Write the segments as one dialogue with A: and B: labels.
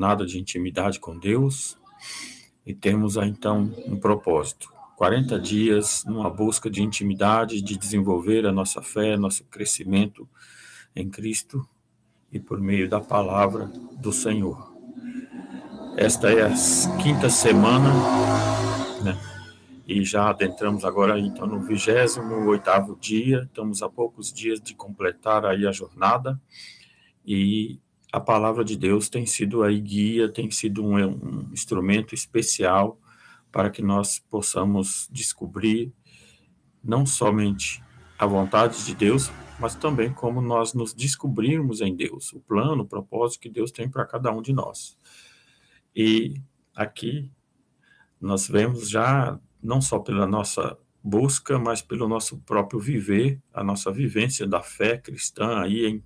A: nada de intimidade com Deus e temos então um propósito. 40 dias numa busca de intimidade, de desenvolver a nossa fé, nosso crescimento em Cristo e por meio da palavra do Senhor. Esta é a quinta semana, né? E já adentramos agora então no 28º dia, estamos a poucos dias de completar aí a jornada, e a palavra de Deus tem sido aí guia, tem sido um instrumento especial para que nós possamos descobrir não somente a vontade de Deus, mas também como nós nos descobrirmos em Deus, o plano, o propósito que Deus tem para cada um de nós. E aqui nós vemos já, não só pela nossa busca, mas pelo nosso próprio viver, a nossa vivência da fé cristã aí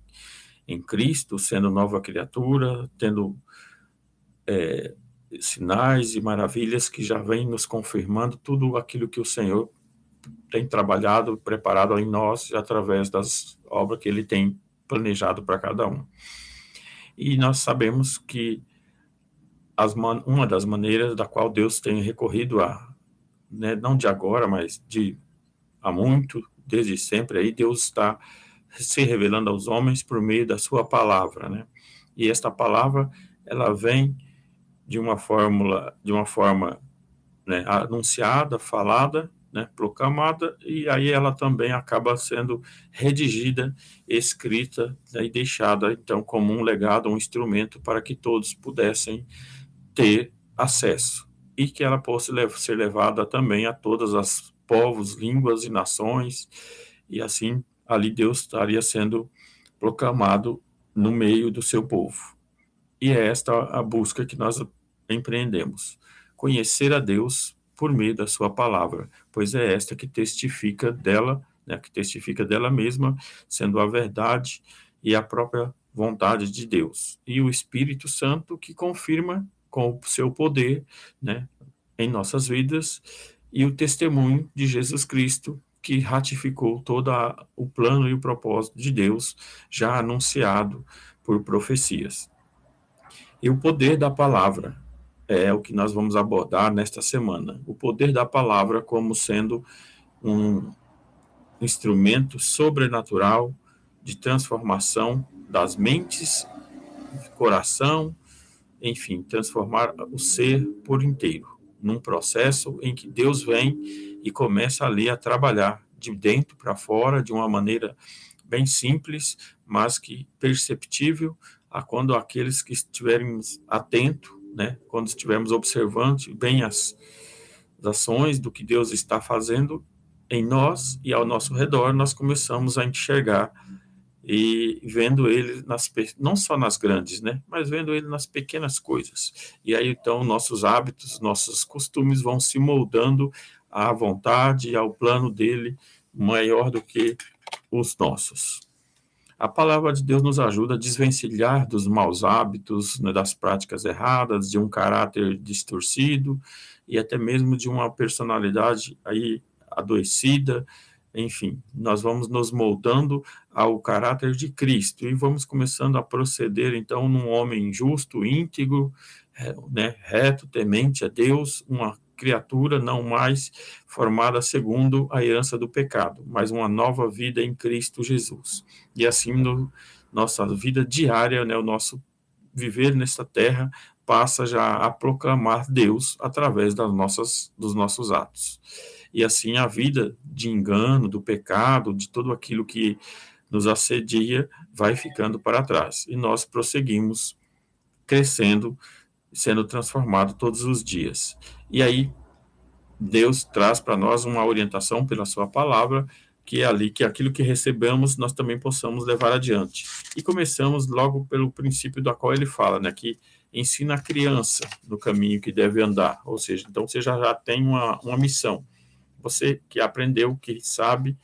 A: em Cristo, sendo nova criatura, tendo sinais e maravilhas que já vêm nos confirmando tudo aquilo que o Senhor tem trabalhado, preparado em nós, através das obras que Ele tem planejado para cada um. E nós sabemos que uma das maneiras da qual Deus tem recorrido né, não de agora, mas há muito, desde sempre, aí Deus está se revelando aos homens por meio da sua palavra, né? E esta palavra, ela vem de uma forma, né, anunciada, falada, né, proclamada, e aí ela também acaba sendo redigida, escrita, né, e deixada, então, como um legado, um instrumento para que todos pudessem ter acesso, e que ela possa ser levada também a todas as povos, línguas e nações, e assim ali Deus estaria sendo proclamado no meio do seu povo. E é esta a busca que nós empreendemos: conhecer a Deus por meio da sua palavra, pois é esta que testifica dela, né, que testifica dela mesma, sendo a verdade e a própria vontade de Deus. E o Espírito Santo que confirma com o seu poder, né, em nossas vidas, e o testemunho de Jesus Cristo, que ratificou todo o plano e o propósito de Deus, já anunciado por profecias. E o poder da palavra é o que nós vamos abordar nesta semana. O poder da palavra como sendo um instrumento sobrenatural de transformação das mentes, coração, enfim, transformar o ser por inteiro, num processo em que Deus vem e começa ali a trabalhar de dentro para fora, de uma maneira bem simples, mas que perceptível a quando aqueles que estiverem atentos, né, quando estivermos observando bem as ações do que Deus está fazendo em nós e ao nosso redor, nós começamos a enxergar e vendo ele não só nas grandes, né, mas vendo ele nas pequenas coisas. E aí então nossos hábitos, nossos costumes vão se moldando à vontade e ao plano dele maior do que os nossos. A palavra de Deus nos ajuda a desvencilhar dos maus hábitos, né, das práticas erradas, de um caráter distorcido e até mesmo de uma personalidade aí adoecida. Enfim, nós vamos nos moldando ao caráter de Cristo e vamos começando a proceder, então, num homem justo, íntegro, né, reto, temente a Deus, uma criatura não mais formada segundo a herança do pecado, mas uma nova vida em Cristo Jesus. E assim, nossa vida diária, né, o nosso viver nesta terra passa já a proclamar Deus através dos nossos atos. E assim a vida de engano, do pecado, de tudo aquilo que nos assedia, vai ficando para trás. E nós prosseguimos crescendo, sendo transformado todos os dias. E aí Deus traz para nós uma orientação pela sua palavra, que é ali que aquilo que recebemos nós também possamos levar adiante. E começamos logo pelo princípio da qual ele fala, né, que ensina a criança no caminho que deve andar, ou seja, então você já tem uma missão. Você que aprendeu, que sabe,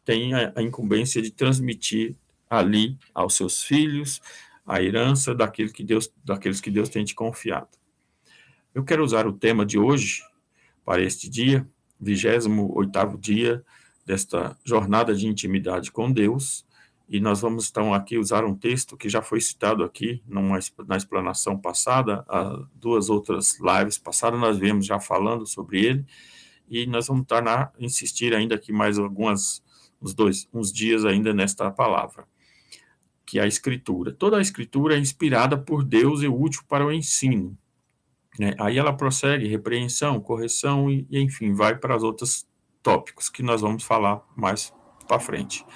A: tem a incumbência de transmitir ali aos seus filhos a herança daqueles que Deus tem te confiado. Eu quero usar o tema de hoje para este dia, 28º dia desta jornada de intimidade com Deus, e nós vamos então aqui usar um texto que já foi citado aqui na explanação passada, duas outras lives passadas, nós viemos já falando sobre ele, e nós vamos insistir ainda aqui mais uns dias ainda nesta palavra, que é a Escritura. Toda a Escritura é inspirada por Deus e útil para o ensino, né? Aí ela prossegue, repreensão, correção e enfim, vai para os outros tópicos que nós vamos falar mais para frente.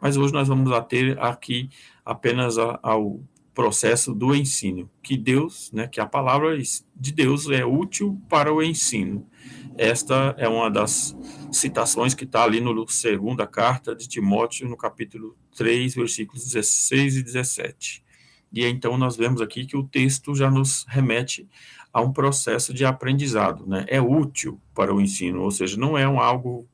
A: Mas hoje nós vamos ater aqui apenas ao processo do ensino, que Deus, né, que a palavra de Deus é útil para o ensino. Esta é uma das citações que está ali no segunda carta de Timóteo, no capítulo 3, versículos 16 e 17. E então nós vemos aqui que o texto já nos remete a um processo de aprendizado, né? É útil para o ensino, ou seja, não é algo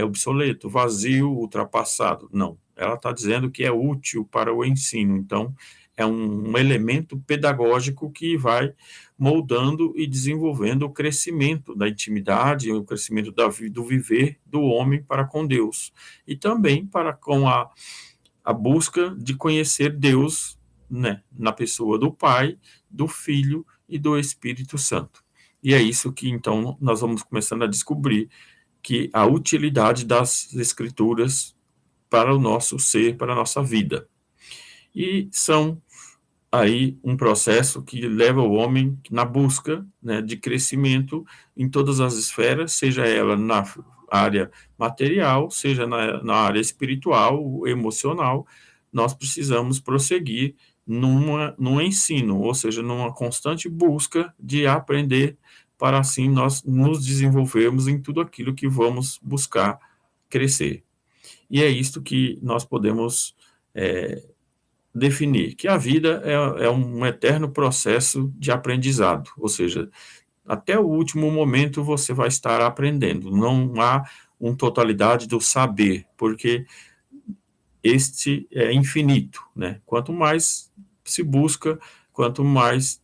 A: obsoleto, vazio, ultrapassado. Não, ela está dizendo que é útil para o ensino. Então, é um elemento pedagógico que vai moldando e desenvolvendo o crescimento da intimidade, o crescimento do viver do homem para com Deus. E também para com a busca de conhecer Deus, né, na pessoa do Pai, do Filho e do Espírito Santo. E é isso que, então, nós vamos começando a descobrir, que a utilidade das Escrituras para o nosso ser, para a nossa vida. E são aí um processo que leva o homem na busca, né, de crescimento em todas as esferas, seja ela na área material, seja na área espiritual, emocional. Nós precisamos prosseguir num ensino, ou seja, numa constante busca de aprender, para assim nós nos desenvolvermos em tudo aquilo que vamos buscar crescer. E é isto que nós podemos definir, que a vida é um eterno processo de aprendizado, ou seja, até o último momento você vai estar aprendendo, não há uma totalidade do saber, porque este é infinito, né? Quanto mais se busca, quanto mais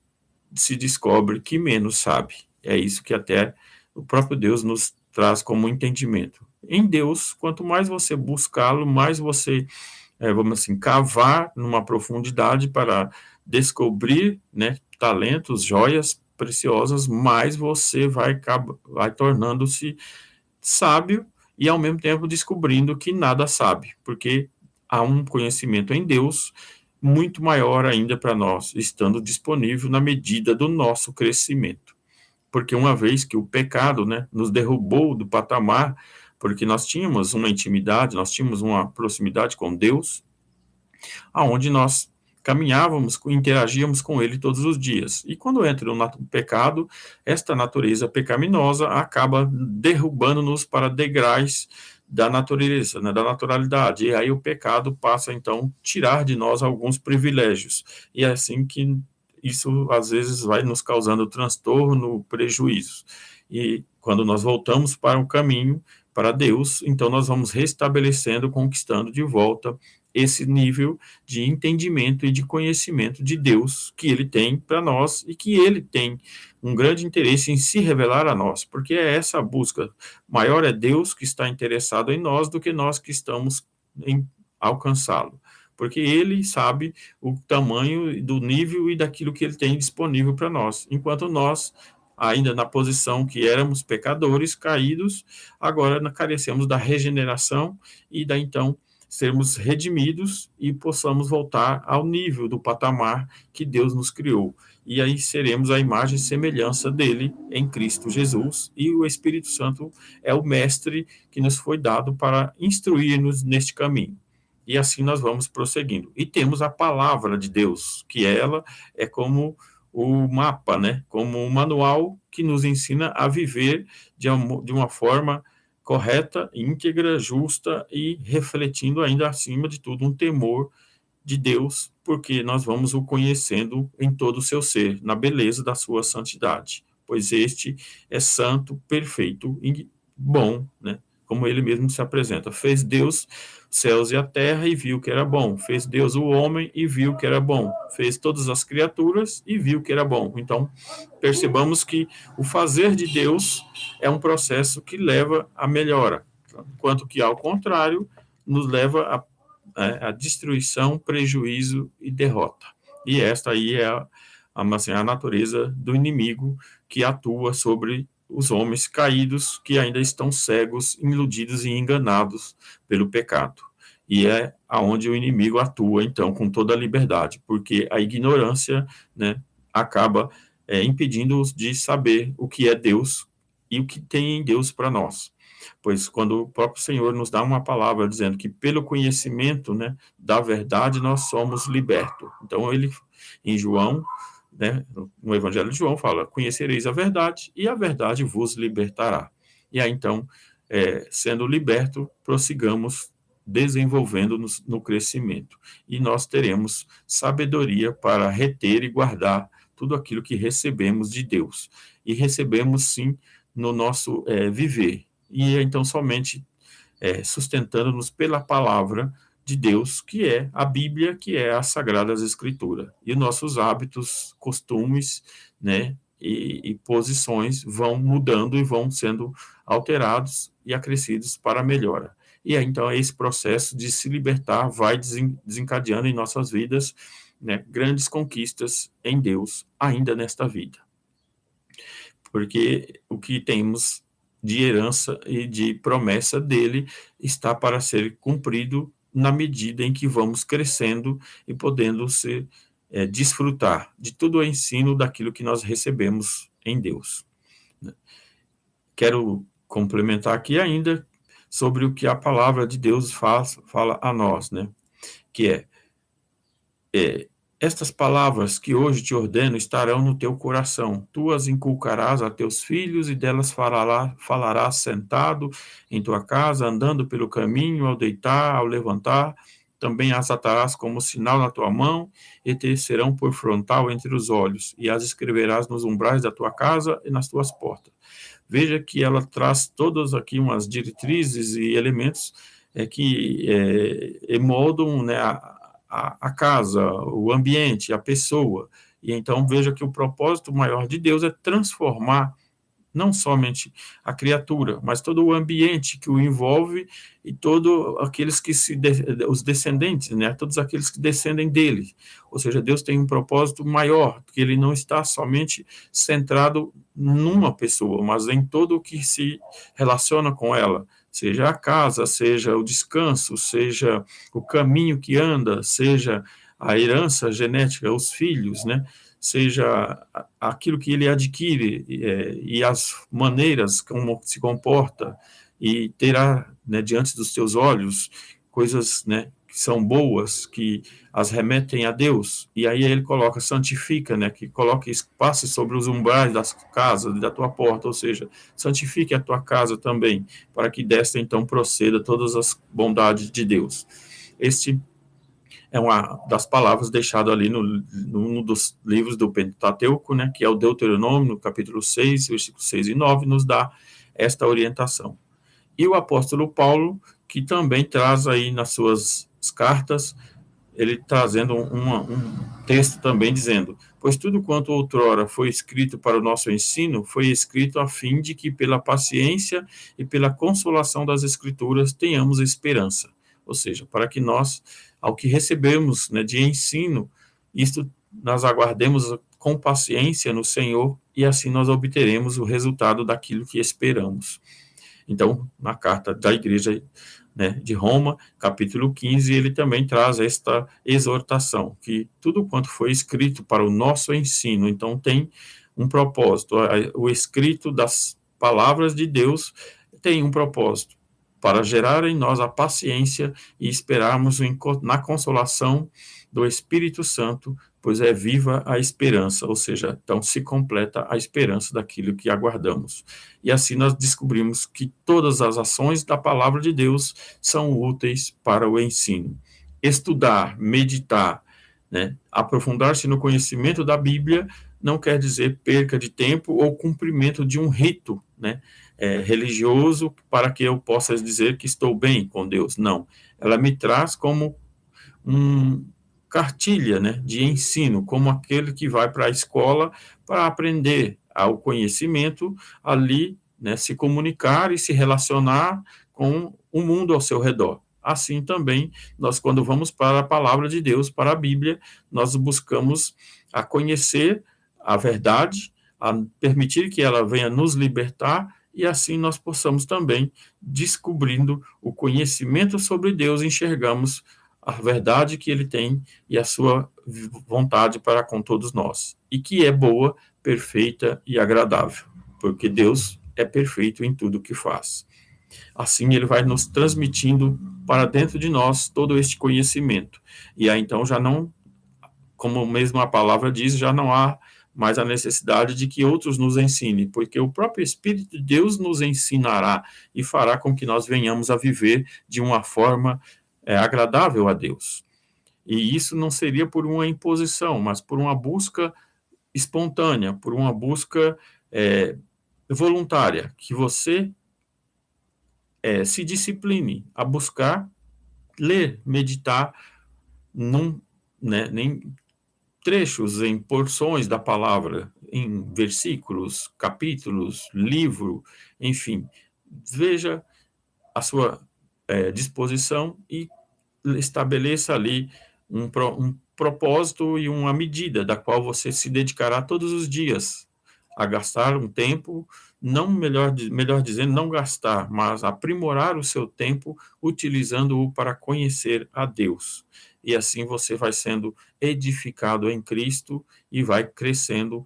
A: se descobre que menos sabe. É isso que até o próprio Deus nos traz como entendimento. Em Deus, quanto mais você buscá-lo, mais você, vamos assim, cavar numa profundidade para descobrir, né, talentos, joias preciosas, mais você vai tornando-se sábio e, ao mesmo tempo, descobrindo que nada sabe, porque há um conhecimento em Deus muito maior ainda para nós, estando disponível na medida do nosso crescimento. Porque uma vez que o pecado, né, nos derrubou do patamar, porque nós tínhamos uma intimidade, nós tínhamos uma proximidade com Deus, aonde nós caminhávamos, interagíamos com Ele todos os dias. E quando entra o pecado, esta natureza pecaminosa acaba derrubando-nos para degraus da natureza, né, da naturalidade. E aí o pecado passa, então, tirar de nós alguns privilégios. E é assim que isso, às vezes, vai nos causando transtorno, prejuízo. E quando nós voltamos para o caminho, para Deus, então nós vamos restabelecendo, conquistando de volta esse nível de entendimento e de conhecimento de Deus que Ele tem para nós e que Ele tem um grande interesse em se revelar a nós, porque é essa a busca. Maior é Deus que está interessado em nós do que nós que estamos em alcançá-lo, porque Ele sabe o tamanho do nível e daquilo que Ele tem disponível para nós, enquanto nós, ainda na posição que éramos pecadores, caídos, agora carecemos da regeneração e da, então, sermos redimidos e possamos voltar ao nível do patamar que Deus nos criou. E aí seremos a imagem e semelhança dele em Cristo Jesus, e o Espírito Santo é o mestre que nos foi dado para instruir-nos neste caminho. E assim nós vamos prosseguindo. E temos a palavra de Deus, que ela é como o mapa, né? Como um manual que nos ensina a viver de uma forma correta, íntegra, justa e refletindo ainda acima de tudo um temor de Deus, porque nós vamos o conhecendo em todo o seu ser, na beleza da sua santidade, pois este é santo, perfeito e bom, né? Como ele mesmo se apresenta. Fez Deus os céus e a terra e viu que era bom. Fez Deus o homem e viu que era bom. Fez todas as criaturas e viu que era bom. Então, percebamos que o fazer de Deus é um processo que leva à melhora, enquanto que, ao contrário, nos leva a a destruição, prejuízo e derrota. E esta aí é assim, a natureza do inimigo que atua sobre os homens caídos que ainda estão cegos, iludidos e enganados pelo pecado. E é aonde o inimigo atua, então, com toda a liberdade, porque a ignorância, né, acaba impedindo-os de saber o que é Deus e o que tem em Deus para nós. Pois quando o próprio Senhor nos dá uma palavra dizendo que pelo conhecimento, né, da verdade nós somos libertos. Então ele, em João, né, no Evangelho de João, fala: conhecereis a verdade e a verdade vos libertará. E aí então, sendo liberto, prossigamos desenvolvendo-nos no crescimento. E nós teremos sabedoria para reter e guardar tudo aquilo que recebemos de Deus. E recebemos, sim, no nosso viver. E então somente sustentando-nos pela palavra de Deus, que é a Bíblia, que é as Sagradas Escrituras. E nossos hábitos, costumes, né, e posições vão mudando e vão sendo alterados e acrescidos para a melhora. E aí, então, esse processo de se libertar vai desencadeando em nossas vidas, né, grandes conquistas em Deus, ainda nesta vida. Porque o que temos de herança e de promessa dele está para ser cumprido na medida em que vamos crescendo e podendo desfrutar de todo o ensino daquilo que nós recebemos em Deus. Quero complementar aqui ainda sobre o que a palavra de Deus fala a nós, né? Que estas palavras que hoje te ordeno estarão no teu coração. Tu as inculcarás a teus filhos e delas falarás sentado em tua casa, andando pelo caminho, ao deitar, ao levantar. Também as atarás como sinal na tua mão e te serão por frontal entre os olhos. E as escreverás nos umbrais da tua casa e nas tuas portas. Veja que ela traz todas aqui umas diretrizes e elementos que moldam, né, a casa, o ambiente, a pessoa. E então veja que o propósito maior de Deus é transformar não somente a criatura, mas todo o ambiente que o envolve e todos aqueles que os descendentes, né, todos aqueles que descendem dele. Ou seja, Deus tem um propósito maior, que ele não está somente centrado numa pessoa, mas em todo o que se relaciona com ela, seja a casa, seja o descanso, seja o caminho que anda, seja a herança genética, os filhos, né? Seja aquilo que ele adquire e as maneiras como se comporta e terá, né, diante dos teus olhos coisas, né, que são boas, que as remetem a Deus. E aí ele coloca, santifica, né, que coloque, passe sobre os umbrais das casas, da tua porta, ou seja, santifique a tua casa também, para que desta então proceda todas as bondades de Deus. Este é uma das palavras deixadas ali num dos livros do Pentateuco, né, que é o Deuteronômio, no capítulo 6, versículos 6 e 9, nos dá esta orientação. E o apóstolo Paulo, que também traz aí nas suas cartas, ele trazendo um texto também dizendo: pois tudo quanto outrora foi escrito para o nosso ensino, foi escrito a fim de que pela paciência e pela consolação das Escrituras tenhamos esperança. Ou seja, para que nós, ao que recebemos, né, de ensino, isto nós aguardemos com paciência no Senhor e assim nós obteremos o resultado daquilo que esperamos. Então, na carta da igreja, né, de Roma, capítulo 15, ele também traz esta exortação, que tudo quanto foi escrito para o nosso ensino, então tem um propósito. O escrito das palavras de Deus tem um propósito, para gerar em nós a paciência e esperarmos na consolação do Espírito Santo, pois é viva a esperança, ou seja, então se completa a esperança daquilo que aguardamos. E assim nós descobrimos que todas as ações da palavra de Deus são úteis para o ensino. Estudar, meditar, né, aprofundar-se no conhecimento da Bíblia não quer dizer perca de tempo ou cumprimento de um rito, né, religioso para que eu possa dizer que estou bem com Deus. Não, ela me traz como cartilha, né, de ensino, como aquele que vai para a escola para aprender ao conhecimento ali, né, se comunicar e se relacionar com o mundo ao seu redor. Assim também, nós, quando vamos para a palavra de Deus, para a Bíblia, nós buscamos a conhecer a verdade, a permitir que ela venha nos libertar, e assim nós possamos também, descobrindo o conhecimento sobre Deus, enxergamos a verdade que ele tem e a sua vontade para com todos nós, e que é boa, perfeita e agradável, porque Deus é perfeito em tudo que faz. Assim, ele vai nos transmitindo para dentro de nós todo este conhecimento. E aí, então, já não, como mesmo a palavra diz, já não há mais a necessidade de que outros nos ensinem, porque o próprio Espírito de Deus nos ensinará e fará com que nós venhamos a viver de uma forma agradável a Deus. E isso não seria por uma imposição, mas por uma busca espontânea, por uma busca voluntária, que você se discipline a buscar, ler, meditar em trechos, em porções da palavra, em versículos, capítulos, livro, enfim. Veja a sua disposição e estabeleça ali um propósito e uma medida da qual você se dedicará todos os dias a gastar um tempo, não melhor dizendo, não gastar, mas aprimorar o seu tempo utilizando-o para conhecer a Deus. E assim você vai sendo edificado em Cristo e vai crescendo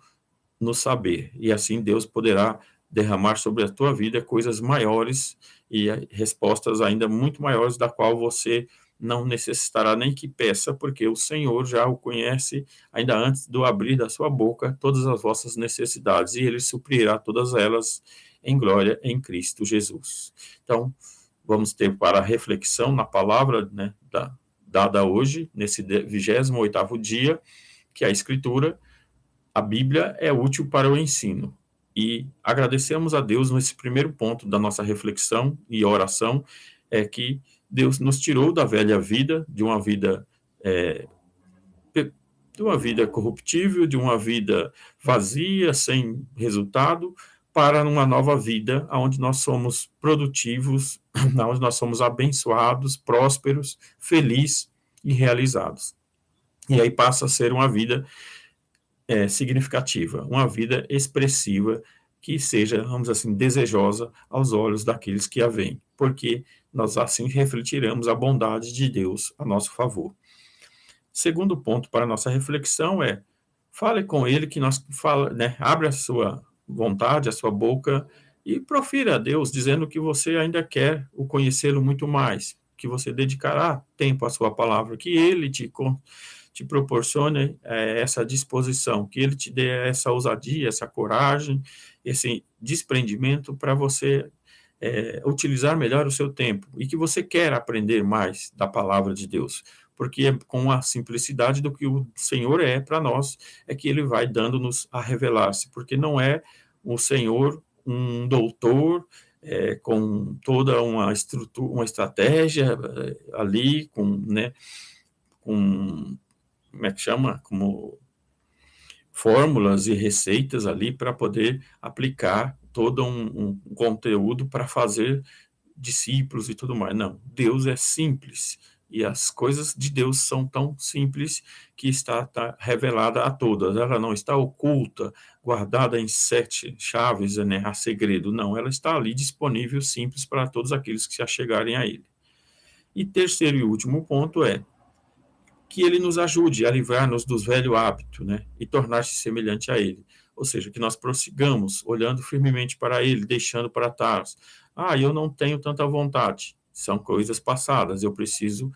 A: no saber. E assim Deus poderá derramar sobre a tua vida coisas maiores e respostas ainda muito maiores, da qual você não necessitará nem que peça, porque o Senhor já o conhece ainda antes do abrir da sua boca todas as vossas necessidades, e ele suprirá todas elas em glória em Cristo Jesus. Então, vamos ter para reflexão na palavra, né, dada hoje, nesse 28º dia, que a Escritura, a Bíblia, é útil para o ensino. E agradecemos a Deus nesse primeiro ponto da nossa reflexão e oração, que Deus nos tirou da velha vida, de uma vida corruptível, de uma vida vazia, sem resultado, para uma nova vida, onde nós somos produtivos, onde nós somos abençoados, prósperos, felizes e realizados. E aí passa a ser uma vida significativa, uma vida expressiva, que seja, vamos dizer assim, desejosa aos olhos daqueles que a veem, porque nós assim refletiremos a bondade de Deus a nosso favor. Segundo ponto para a nossa reflexão fale com ele, que abre a sua vontade, a sua boca, e profira a Deus, dizendo que você ainda quer o conhecê-lo muito mais, que você dedicará tempo à sua palavra, que ele te proporcione essa disposição, que ele te dê essa ousadia, essa coragem, esse desprendimento para você utilizar melhor o seu tempo, e que você quer aprender mais da palavra de Deus, porque é com a simplicidade do que o Senhor é para nós, é que ele vai dando-nos a revelar-se, porque não é o Senhor um doutor com toda uma estrutura, uma estratégia ali, com como é que chama? Como fórmulas e receitas ali para poder aplicar todo um conteúdo para fazer discípulos e tudo mais. Não, Deus é simples, e as coisas de Deus são tão simples que está revelada a todas. Ela não está oculta, guardada em 7 chaves, né, a segredo. Não, ela está ali disponível, simples, para todos aqueles que se achegarem a ele. E terceiro e último ponto que ele nos ajude a livrar-nos dos velhos hábitos, né, e tornar-se semelhante a ele. Ou seja, que nós prossigamos, olhando firmemente para ele, deixando para trás. Eu não tenho tanta vontade. São coisas passadas. Eu preciso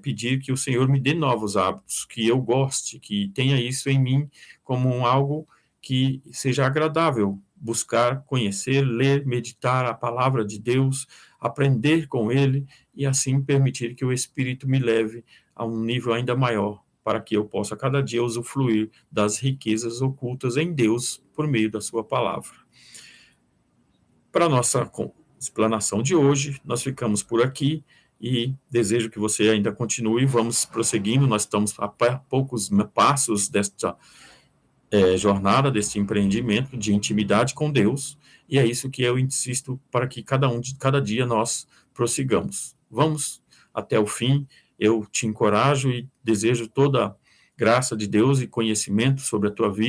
A: pedir que o Senhor me dê novos hábitos, que eu goste, que tenha isso em mim como algo que seja agradável. Buscar, conhecer, ler, meditar a palavra de Deus, aprender com ele, e assim permitir que o Espírito me leve a um nível ainda maior, para que eu possa cada dia usufruir das riquezas ocultas em Deus por meio da sua palavra. Para a nossa explanação de hoje, nós ficamos por aqui e desejo que você ainda continue. Vamos prosseguindo, nós estamos a poucos passos desta jornada, desse empreendimento de intimidade com Deus, e é isso que eu insisto para que cada dia nós prossigamos. Vamos até o fim. Eu te encorajo e desejo toda a graça de Deus e conhecimento sobre a tua vida,